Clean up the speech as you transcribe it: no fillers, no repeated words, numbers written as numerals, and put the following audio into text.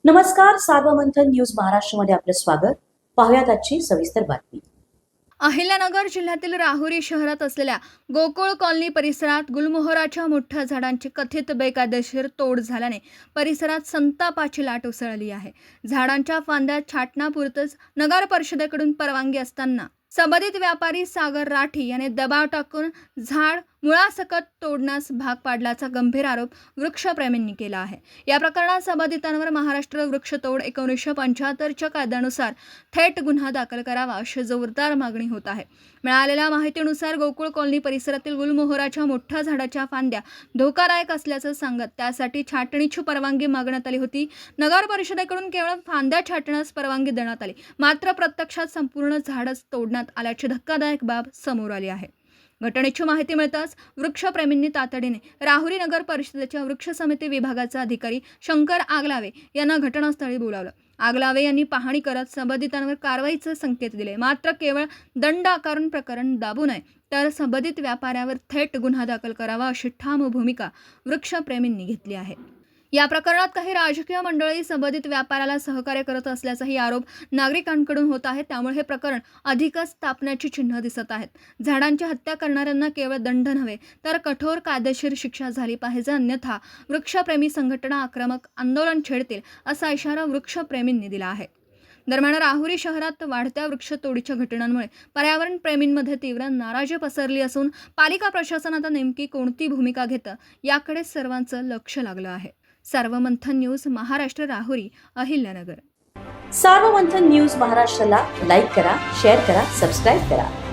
नमस्कार, सार्वमंथन न्यूज महाराष्ट्रमध्ये आपलं स्वागत. पाहुयात आजची सविस्तर बातमी. अहिल्यानगर जिल्ह्यातील राहुरी शहरात असलेल्या गोकुळ कॉलनी परिसरात गुलमोहराच्या मोठ्या झाडांची कथित बेकायदेशीर तोड झाल्याने परिसरात संतापाची लाट उसळली आहे. झाडांच्या फांद्या छाटण्यापुरतच नगर परिषदेकडून परवानगी असताना संबंधित व्यापारी सागर राठी याने दबाव टाकून झाड मुळासकट तोडण्यास भाग पाडल्याचा गंभीर आरोप वृक्षप्रेमींनी केला आहे. या प्रकरणात संबंधितांवर महाराष्ट्र वृक्षतोड 1975च्या कायद्यानुसार थेट गुन्हा दाखल करावा अशी जोरदार मागणी होत आहे. मिळालेल्या माहितीनुसार गोकुळ कॉलनी परिसरातील गुलमोहराच्या मोठ्या झाडाच्या फांद्या धोकादायक असल्याचं सांगत त्यासाठी छाटणीची परवानगी मागण्यात आली होती. नगर परिषदेकडून केवळ फांद्या छाटण्यास परवानगी देण्यात आली, मात्र प्रत्यक्षात संपूर्ण झाडच तोडण्यात आल्याची धक्कादायक बाब समोर आली आहे. घटनेची माहिती मिळताच वृक्षप्रेमींनी तातडीने राहुरी नगर परिषदेच्या वृक्ष समिती विभागाचा अधिकारी शंकर आगलावे यांना घटनास्थळी बोलावलं. आगलावे यांनी पाहणी करत संबंधितांवर कारवाईचे संकेत दिले, मात्र केवळ दंड आकारून प्रकरण दाबू नये तर संबंधित व्यापाऱ्यावर थेट गुन्हा दाखल करावा अशी ठाम भूमिका वृक्षप्रेमींनी घेतली आहे. या प्रकरणात काही राजकीय मंडळी संबंधित व्यापाऱ्याला सहकार्य करत असल्याचाही आरोप नागरिकांकडून होत आहे. त्यामुळे हे प्रकरण अधिकच तापण्याची चिन्ह दिसत आहेत. झाडांची हत्या करणाऱ्यांना केवळ दंड नव्हे तर कठोर कायदेशीर शिक्षा झाली पाहिजे, अन्यथा वृक्षप्रेमी संघटना आक्रमक आंदोलन छेडतील असा इशारा वृक्षप्रेमींनी दिला आहे. दरम्यान राहुरी शहरात वाढत्या वृक्षतोडीच्या घटनांमुळे पर्यावरण प्रेमींमध्ये तीव्र नाराजी पसरली असून पालिका प्रशासन आता नेमकी कोणती भूमिका घेतं याकडे सर्वांचं लक्ष लागलं आहे. सार्वमंथन न्यूज महाराष्ट्र, राहुरी, अहिल्यानगर. सार्वमंथन न्यूज महाराष्ट्राला लाईक करा, शेअर करा, सबस्क्राईब करा.